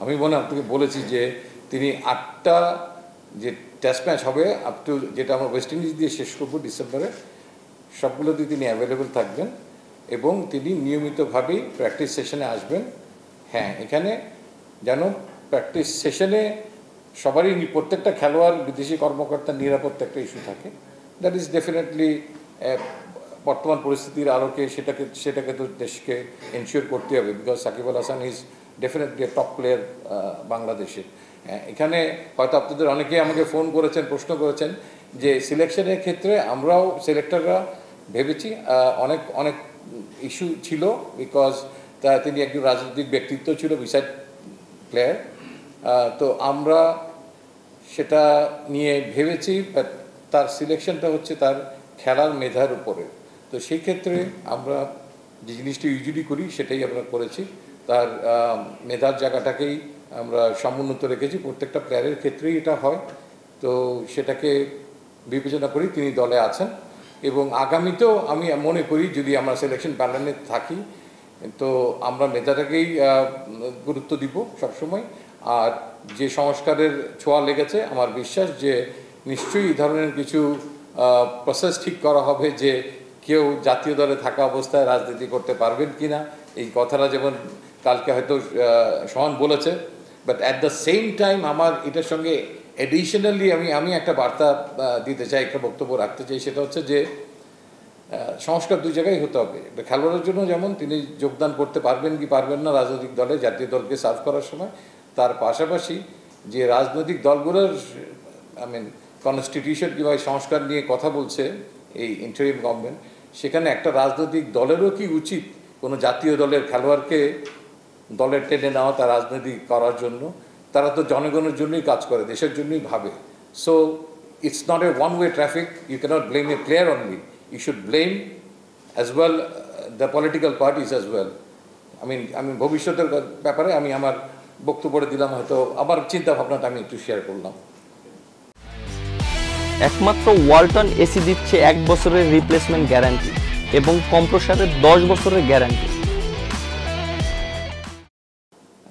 আমি মনে আপনাকে বলেছি যে তিনি 8টা যে টেস্ট ম্যাচ হবে আপ টু যেটা আমরা ওয়েস্ট ইন্ডিজ দিয়ে শেষ করবো ডিসেম্বরে, সবগুলোতে তিনি অ্যাভেলেবেল থাকবেন এবং তিনি নিয়মিতভাবেই প্র্যাকটিস সেশনে আসবেন। হ্যাঁ, এখানে যেন প্র্যাকটিস সেশনে সবারই প্রত্যেকটা খেলোয়াড় বিদেশি কর্মকর্তার নিরাপত্তা একটা ইস্যু থাকে। দ্যাট ইজ ডেফিনেটলি বর্তমান পরিস্থিতির আলোকে সেটাকে তো দেশকে এনশিওর করতে হবে, because Shakib Al Hasan is definitely top player বাংলাদেশের। এখানে হয়তো আপনাদের অনেকেই আমাকে ফোন করেছেন, প্রশ্ন করেছেন যে সিলেকশনের ক্ষেত্রে আমরাও সিলেক্টররা ভেবেছি অনেক অনেক ইস্যু ছিল, বিকজ তিনি একজন রাজনৈতিক ব্যক্তিত্ব ছিল বিসাইড প্লেয়ার। তো আমরা সেটা নিয়ে ভেবেছি, বাট তার সিলেকশনটা হচ্ছে তার খেলার মেধার উপরে। তো সেই ক্ষেত্রে আমরা যে জিনিসটা ইউজুয়ালি করি সেটাই আমরা করেছি, তার মেধার জায়গাটাকেই আমরা সমুন্নত রেখেছি। প্রত্যেকটা প্লেয়ারের ক্ষেত্রেই এটা হয়, তো সেটাকে বিবেচনা করি তিনি দলে আছেন এবং আগামীতেও আমি মনে করি যদি আমরা সিলেকশন প্যানেলে থাকি তো আমরা মেধাটাকেই গুরুত্ব দিব সবসময়। আর যে সংস্কারের ছোঁয়া লেগেছে আমার বিশ্বাস যে নিশ্চয়ই এই ধরনের কিছু প্রসেস ঠিক করা হবে যে কেউ জাতীয় দলে থাকা অবস্থায় রাজনীতি করতে পারবেন কি না, এই কথাটা যেমন কালকে হয়তো সোহান বলেছে। But at the same time আমার এটার সঙ্গে এডিশনালি আমি একটা বার্তা দিতে চাই, একটা বক্তব্য রাখতে চাই, সেটা হচ্ছে যে সংস্কার দুই জায়গায় হতে হবে। একটা খেলোয়াড়ের জন্য যেমন তিনি যোগদান করতে পারবেন কি পারবেন না রাজনৈতিক দলে, জাতীয় দলকে সার্ভ করার সময়, তার পাশাপাশি যে রাজনৈতিক দলগুলোর কনস্টিটিউশন কিংবা সংস্কার নিয়ে কথা বলছে এই ইন্টারিম গভর্নমেন্ট, সেখানে একটা রাজনৈতিক দলেরও কি উচিত কোনো জাতীয় দলের খেলোয়াড়কে দলের টেনে নেওয়া তার রাজনীতি করার জন্য? তারা তো জনগণের জন্যই কাজ করে, দেশের জন্যই ভাবে। So it's not a one way traffic, you can't blame a player only, you should blame as well the political parties as well. আমি ভবিষ্যতের ব্যাপারে আমি আমার বক্তব্য দিলাম, হয়তো আমার চিন্তা ভাবনাটা আমি একটু শেয়ার করলাম। একমাত্র ওয়ালটন এসি দিচ্ছে 1 বছরের রিপ্লেসমেন্ট গ্যারান্টি এবং কম্প্রেসারের 10 বছরের গ্যারান্টি।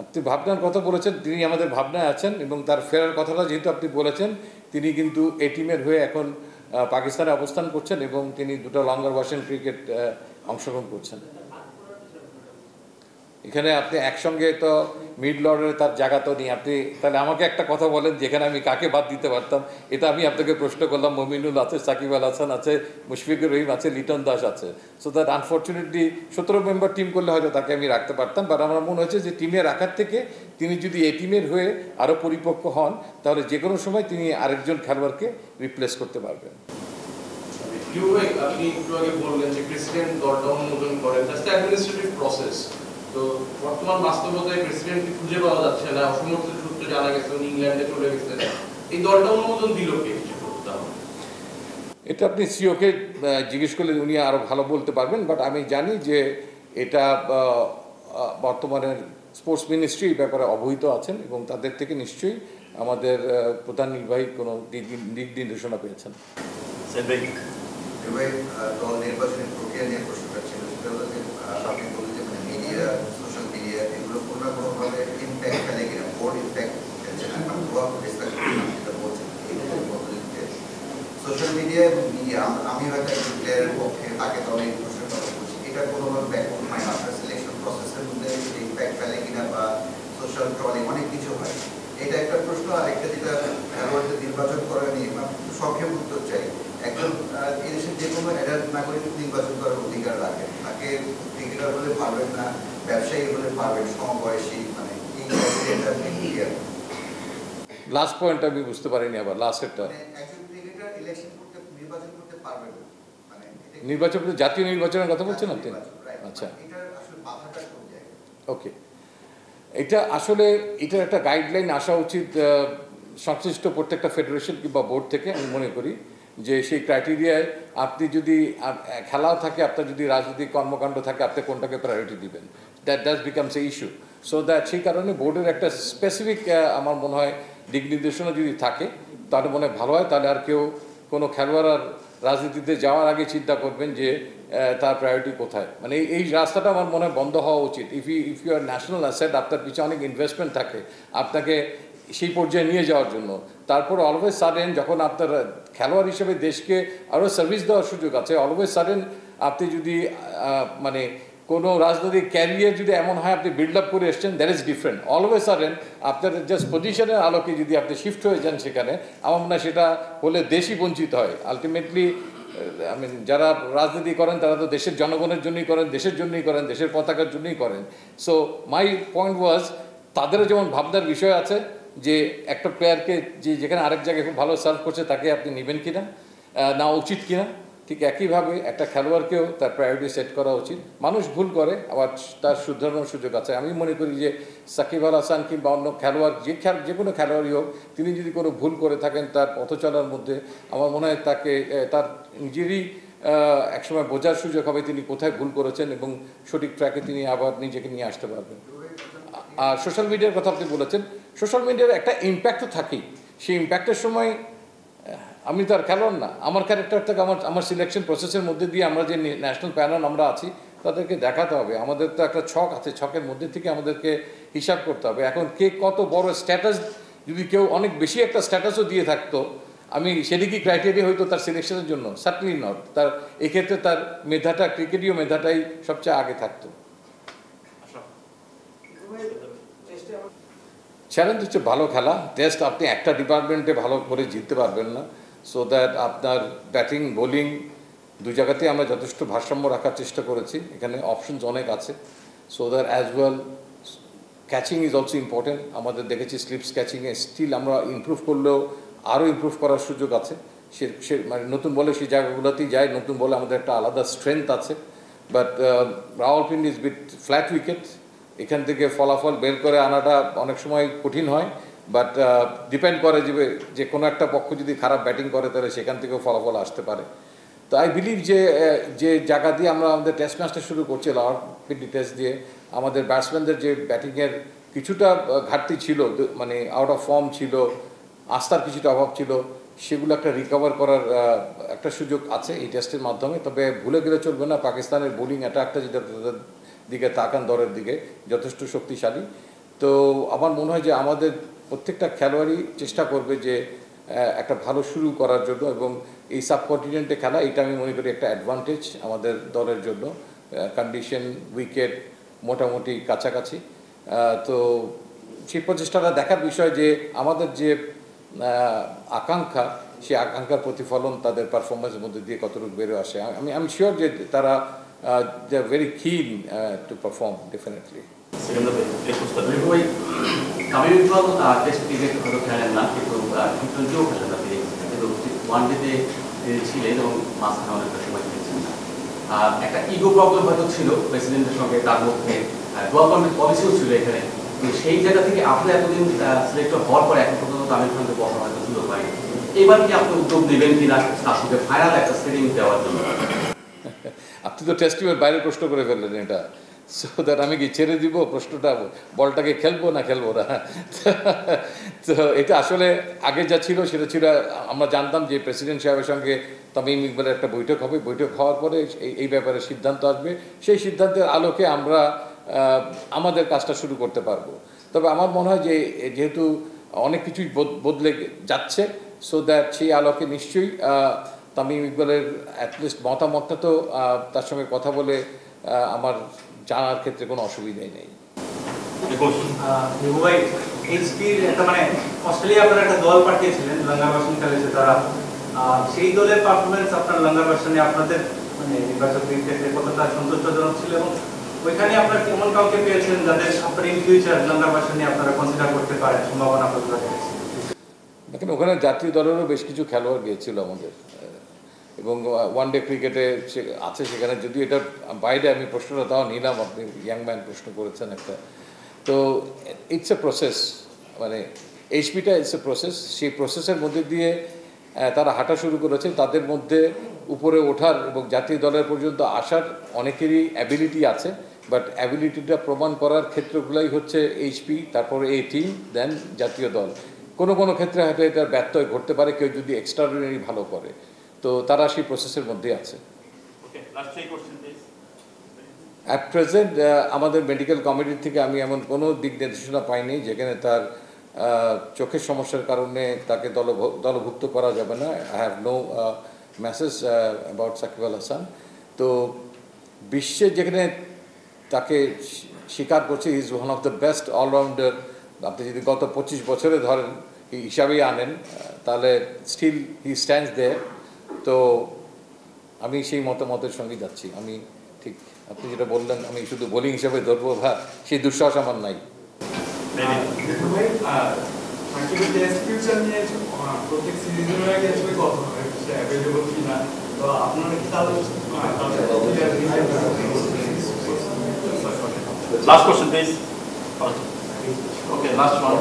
আপনি ভাবনার কথা বলেছেন, তিনি আমাদের ভাবনায় আছেন এবং তার ফেরার কথাটা যেহেতু আপনি বলেছেন, তিনি কিন্তু এ টিমের হয়ে এখন পাকিস্তানে অবস্থান করছেন এবং তিনি 2টা লঙ্গার ভার্সন ক্রিকেট অংশগ্রহণ করছেন। এখানে আপনি একসঙ্গে তো মিডল অর্ডারে তার জায়গা তো নেই। আপনি তাহলে আমাকে একটা কথা বলেন যেখানে আমি কাকে বাদ দিতে পারতাম, এটা আমি আপনাকে প্রশ্ন করলাম। মমিনুল আছে, সাকিব আল হাসান আছে, মুশফিকুর রহিম আছে, লিটন দাস আছে। So that unfortunately 17 member team করলে হয়তো তাকে আমি রাখতে পারতাম, বাট আমার মনে হয়েছে যে টিমে রাখার থেকে তিনি যদি এই টিমের হয়ে আরও পরিপক্ক হন তাহলে যে কোনো সময় তিনি আরেকজন খেলোয়াড়কে রিপ্লেস করতে পারবেন। আপনি একটু আগে বললেন যে প্রেসিডেন্ট দলটা অনুমোদন করেন, জাস্ট অ্যাডমিনিস্ট্রেটিভ প্রসেস। তো বর্তমান বাস্তবতায় প্রেসিডেন্টকে খুঁজে পাওয়া যাচ্ছে না, অসমর্থিত সূত্রে জানা গেছে উনি ইংল্যান্ডে চলে গেছেন। এই দলটা অনুমোদন দিল কে? এটা আপনি সিওকে জিজ্ঞেস করলে উনি আরও ভালো বলতে পারবেন, বাট আমি জানি যে এটা বর্তমানের স্পোর্টস মিনিস্ট্রি এই ব্যাপারে অবহিত আছেন এবং তাদের থেকে নিশ্চয়ই আমাদের প্রধান নির্বাহী কোনো দিক নির্দেশনা পেয়েছেন। দল নির্বাচনের প্রক্রিয়া নিয়ে প্রশ্নটা ছিল, সেটা হলো যে আপনি বললেন যে মিডিয়া, সোশ্যাল মিডিয়া এগুলো কোনো না কোনোভাবে ইম্প্যাক্ট ফেলে কিনা, বোর্ড ইম্প্যাক্ট ফেলছে না, প্রভাব ডিসকাস যেটা বলছেন সোশ্যাল মিডিয়া এবং মিডিয়া। আমি হয়তো একজন প্লেয়ারের পক্ষে তাকে দলে প্রশ্নের কথা বলছি, এটা কোনোভাবে ব্যাকগ্রাউন্ড হয় না আপনার সিলেকশন প্রসেসের মধ্যে ইম্প্যাক্ট ফেলে কিনা বা সোশ্যাল ট্রলিং অনেক কিছু হয়, এটা একটা প্রশ্ন। আর একটা যেটা খেলোয়াড়দের নির্বাচন করা নিয়ে সংক্ষেপ উত্তর চাই। একজন এদেশের যে কোনো অ্যাডাল্ট নাগরিক নির্বাচন করার অধিকার রাখেন, তাকে ক্রিকেটার হলে পারবেন না, ব্যবসায়ী হলে পারবেন, সমবয়সী, মানে লাস্ট পয়েন্ট আমি বুঝতে পারিনি, আবার লাস্টেরটা একজন ক্রিকেটার ইলেকশন করতে নির্বাচন করতে পারবেন না, মানে নির্বাচন জাতীয় নির্বাচনের কথা বলছেন আপনি? আচ্ছা, এটা আসলে বাধাটা কোন জায়গায়? ওকে, এটা আসলে এটার একটা গাইডলাইন আসা উচিত সংশ্লিষ্ট প্রত্যেকটা ফেডারেশন কিংবা বোর্ড থেকে। আমি মনে করি যে সেই ক্রাইটেরিয়ায় আপনি যদি খেলাও থাকে, আপনার যদি রাজনৈতিক কর্মকাণ্ড থাকে, আপনি কোনটাকে প্রায়োরিটি দিবেন, that becomes a issue. So that সেই কারণে বোর্ডের একটা স্পেসিফিক আমার মনে হয় দিক নির্দেশনা যদি থাকে তাহলে মনে হয় ভালো হয়। তাহলে আর কেউ কোনো খেলোয়াড় আর রাজনীতিতে যাওয়ার আগে চিন্তা করবেন যে তার প্রায়োরিটি কোথায়, মানে এই রাস্তাটা আমার মনে হয় বন্ধ হওয়া উচিত। If you are national asset, আপনার পিছনে অনেক ইনভেস্টমেন্ট থাকে আপনাকে সেই পর্যায়ে নিয়ে যাওয়ার জন্য, তারপর অলওয়েজ সাডেন যখন আপনার খেলোয়াড় হিসেবে দেশকে আরও সার্ভিস দেওয়ার সুযোগ আছে, অলওয়েজ সাডেন আপনি যদি মানে কোনো রাজনৈতিক ক্যারিয়ার যদি এমন হয় আপনি বিল্ড আপ করে এসছেন, that is different. Always sudden আপনার জাস্ট পজিশনের আলোকে যদি আপনি শিফট হয়ে যান সেখানে, আমার মনে হয় সেটা হলে দেশই বঞ্চিত হয় আলটিমেটলি। যারা রাজনীতি করেন তারা তো দেশের জনগণের জন্যই করেন, দেশের জন্যই করেন, দেশের পতাকার জন্যই করেন। সো মাই পয়েন্ট ওয়াজ, তাদেরও যেমন ভাবনার বিষয় আছে যে একটা প্লেয়ারকে যেখানে আরেক জায়গায় খুব ভালো সার্ভ করছে তাকে আপনি নেবেন কিনা, না উচিত কিনা, ঠিক একইভাবে একটা খেলোয়াড়কেও তার প্রায়োরিটি সেট করা উচিত। মানুষ ভুল করে, আবার তার শুধরানোর সুযোগ আছে। আমি মনে করি যে সাকিব আল হাসান কিংবা অন্য খেলোয়াড়, যে কোনো খেলোয়াড়ই হোক, তিনি যদি কোনো ভুল করে থাকেন তার পথ চলার মধ্যে, আমার মনে হয় তাকে তার নিজেরই একসময় বোঝার সুযোগ হবে তিনি কোথায় ভুল করেছেন এবং সঠিক ট্র্যাকে তিনি আবার নিজেকে নিয়ে আসতে পারবেন। আর সোশ্যাল মিডিয়ার কথা আপনি বলেছেন, সোশ্যাল মিডিয়ার একটা ইম্প্যাক্ট তো থাকেই। সেই ইম্প্যাক্টের সময় আমি তো আর খেলোয়াড় না, আমার ক্যারেক্টার থেকে আমার সিলেকশন প্রসেসের মধ্যে দিয়ে আমরা যে ন্যাশনাল প্যানেল আমরা আছি তাদেরকে দেখাতে হবে। আমাদের তো একটা ছক আছে, ছকের মধ্যে থেকে আমাদেরকে হিসাব করতে হবে। এখন কে কত বড় স্ট্যাটাস, যদি কেউ অনেক বেশি একটা স্ট্যাটাসও দিয়ে থাকতো, আমি সেদিকই ক্রাইটেরিয়া হয়তো তার সিলেকশনের জন্য, সার্টেনলি নট। তার এক্ষেত্রে তার মেধাটা, ক্রিকেটীয় মেধাটাই সবচেয়ে আগে থাকতো। চ্যালেঞ্জ হচ্ছে ভালো খেলা। টেস্ট আপনি একটা ডিপার্টমেন্টে ভালো করে জিততে পারবেন না, সো দ্যাট আপনার ব্যাটিং বোলিং দুই জায়গাতেই আমরা যথেষ্ট ভারসাম্য রাখার চেষ্টা করেছি। এখানে অপশনস অনেক আছে, so that as well catching is also important. আমাদের দেখেছি স্লিপস ক্যাচিংয়ে স্টিল আমরা ইমপ্রুভ করলেও আরও ইমপ্রুভ করার সুযোগ আছে। সে মানে নতুন বলে সেই জায়গাগুলোতেই যায়, নতুন বলে আমাদের একটা আলাদা স্ট্রেংথ আছে। But Rawalpindi is bit flat wicket, এখান থেকে ফলাফল বের করে আনাটা অনেক সময় কঠিন হয়। বাট ডিপেন্ড করে যে কোনো একটা পক্ষ যদি খারাপ ব্যাটিং করে তাহলে সেখান থেকেও ফলাফল আসতে পারে। তো আই বিলিভ যে জায়গা দিয়ে আমরা আমাদের টেস্ট ম্যাচটা শুরু করছি, রাওয়ালপিন্ডি টেস্ট দিয়ে, আমাদের ব্যাটসম্যানদের যে ব্যাটিংয়ের কিছুটা ঘাটতি ছিল, মানে আউট অফ ফর্ম ছিল, আস্থার কিছুটা অভাব ছিল, সেগুলো একটা রিকভার করার একটা সুযোগ আছে এই টেস্টের মাধ্যমে। তবে ভুলে গেলে চলবে না, পাকিস্তানের বোলিং অ্যাটাকটা যেটা দিকে তাকান, দলের দিকে যথেষ্ট শক্তিশালী। তো আমার মনে হয় যে আমাদের প্রত্যেকটা খেলোয়াড়ই চেষ্টা করবে যে একটা ভালো শুরু করার জন্য, এবং এই সাবকন্টিনেন্টে খেলা এটা আমি মনে করি একটা অ্যাডভান্টেজ আমাদের দলের জন্য। কন্ডিশন, উইকেট মোটামুটি কাছাকাছি। তো সেই প্রচেষ্টাটা দেখার বিষয় যে আমাদের যে আকাঙ্ক্ষা, সেই আকাঙ্ক্ষার প্রতিফলন তাদের পারফরমেন্সের মধ্যে দিয়ে কতটুকু বেরো আসে। আমি শিওর যে তারা they are very keen to perform definitely. Tamim Iqbal test cricket হয়তো খেলেন না, কিন্তু টি-20ও খেলেন না তিনি, কিন্তু ওয়ানডেতে ছিলেন এবং মাঝখানে অনেকটা সময় খেলেছেন না। একটা ইগো প্রবলেম হয়তো ছিল প্রেসিডেন্টের সঙ্গে, তার মধ্যে গভর্নমেন্ট পলিসিও ছিল এখানে। কিন্তু সেই জায়গা থেকে আপনি এতদিন সিলেক্টর হওয়ার পরে এখন পর্যন্ত তামিম খানকে বসার হয়তো সুযোগ পাইনি। এবার কি আপনি উদ্যোগ নেবেন কিনা তার সঙ্গে ফাইনাল একটা সেটিং দেওয়ার জন্য? আপনি তো টেস্ট টিমের বাইরে প্রশ্ন করে ফেললেন এটা, সো দ্যাট আমি কি ছেড়ে দিব প্রশ্নটা, বলটাকে খেলবো না খেলবো না? তো এটা আসলে আগে যা ছিল সেটা ছিল, আমরা জানতাম যে প্রেসিডেন্ট সাহেবের সঙ্গে তামিম ইকবালের একটা বৈঠক হবে, বৈঠক হওয়ার পরে এই ব্যাপারে সিদ্ধান্ত আসবে, সেই সিদ্ধান্তের আলোকে আমরা আমাদের কাজটা শুরু করতে পারবো। তবে আমার মনে হয় যে যেহেতু অনেক কিছুই বদলে যাচ্ছে, সো দ্যাট সেই আলোকে নিশ্চয়ই তামিম ইকবালের অ্যাটলিস্ট মতামতটা তো তার সঙ্গে কথা বলে আমার জানার ক্ষেত্রে কোনো অসুবিধাই নেই। ভাই, এইচপির একটা মানে অস্ট্রেলিয়া আপনারা একটা দল পাঠিয়েছিলেন লঙ্গা ভার্সন খেলেছে তারা, সেই দলের পারফরমেন্স আপনার লঙ্গা ভার্সনে আপনাদের মানে নির্বাচক ক্ষেত্রে কতটা সন্তুষ্টজনক ছিল, এবং ওইখানে আপনারা কেমন কাউকে পেয়েছেন যাদের আপনার ইন ফিউচার লঙ্গা ভার্সনে আপনারা কনসিডার করতে পারেন, সম্ভাবনা কতটা রয়েছে? দেখেন, ওখানে জাতীয় দলেরও বেশ কিছু খেলোয়াড় গিয়েছিল আমাদের, এবং ওয়ানডে ক্রিকেটে আছে সেখানে, যদি এটা বাইরে আমি প্রশ্নটা তাও নিলাম, আপনি ইয়াং ম্যান প্রশ্ন করেছেন একটা। তো ইটস এ প্রসেস, মানে এইচপিটা ইটস এ প্রসেস, সেই প্রসেসের মধ্যে দিয়ে তারা হাঁটা শুরু করেছে। তাদের মধ্যে উপরে ওঠার এবং জাতীয় দলের পর্যন্ত আসার অনেকেরই অ্যাবিলিটি আছে, বাট অ্যাবিলিটিটা প্রমাণ করার ক্ষেত্রগুলোই হচ্ছে এইচপি, তারপরে এই টিম, দেন জাতীয় দল। কোনো কোনো ক্ষেত্রে হয়তো এটার ব্যত্যয় ঘটতে পারে কেউ যদি এক্সট্রাঅর্ডিনারি ভালো করে, তো তারা সেই প্রসেসের মধ্যে আছে। Last three question please. At present আমাদের মেডিকেল কমিটি থেকে আমি এমন কোনো দিক নির্দেশনা পাইনি যেখানে তার চোখের সমস্যার কারণে তাকে দলভুক্ত করা যাবে না। I have no message about Shakib Al Hasan. তো বিশ্বে যেখানে তাকে স্বীকার করছে is one of the best allrounder, আপনি যদি গত 25 বছরে ধরেন হিসাবেই আনেন তাহলে স্টিল হি স্ট্যান্ডস দেয়ার। তো আমি সেই মতামতের সঙ্গে যাচ্ছি। আমি ঠিক আপনি যেটা বললেন আমি শুধু বোলিং হিসেবে ধরবো বা সেই দুঃসাহস আমার নাই। সাকিবের টেস্ট ফিউচার নিয়ে প্রত্যেক সিরিজের আগে আসলে কথা হয় সে অ্যাভেলেবল কিনা, তো আপনারা কি তাহলে last question please. Okay, last one.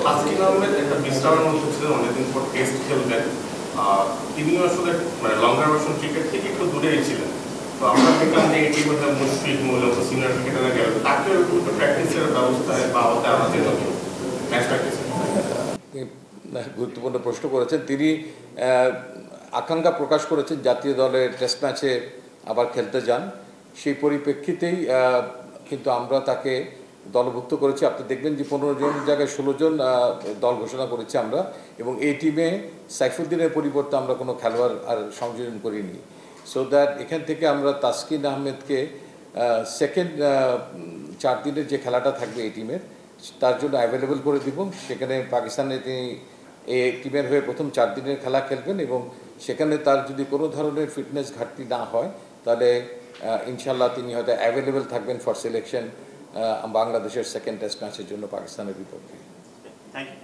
Taskin Ahmed একটা বিশ্রামের মধ্যে ছিলেন, অনেকদিন পর টেস্ট খেলবেন। তিনিও আসলে মানে লঙ্গার ভার্সন ক্রিকেট থেকে একটু দূরেই ছিলেন। তো আমরা দেখলাম যে এটি বোধহয় মুশফিক মূলত সিনিয়র ক্রিকেটাররা গেল, তাকে একটু প্র্যাকটিসের ব্যবস্থায় বা আওতায় আনার জন্য ম্যাচ প্র্যাকটিসে। গুরুত্বপূর্ণ প্রশ্ন করেছেন। তিনি আকাঙ্ক্ষা প্রকাশ করেছেন জাতীয় দলের টেস্ট ম্যাচে আবার খেলতে যান। সেই পরিপ্রেক্ষিতেই কিন্তু আমরা তাকে দলভুক্ত করেছি। আপনি দেখবেন যে 15 জন জায়গায় 16 জন দল ঘোষণা করেছি আমরা, এবং এই টিমে সাইফুদ্দিনের পরিবর্তে আমরা কোনো খেলোয়াড় আর সংযোজন করিনি। সো দ্যাট এখান থেকে আমরা তাসকিন আহমেদকে সেকেন্ড 4 দিনের যে খেলাটা থাকবে এই টিমের তার জন্য অ্যাভেলেবল করে দিব। সেখানে পাকিস্তানে তিনি এই টিমের হয়ে প্রথম 4 দিনের খেলা খেলবেন, এবং সেখানে তার যদি কোনো ধরনের ফিটনেস ঘাটতি না হয় তাহলে ইনশাল্লাহ তিনি হয়তো অ্যাভেলেবল থাকবেন ফর সিলেকশন বাংলাদেশের সেকেন্ড টেস্ট ম্যাচের জন্য পাকিস্তানের বিপক্ষে। Thank you.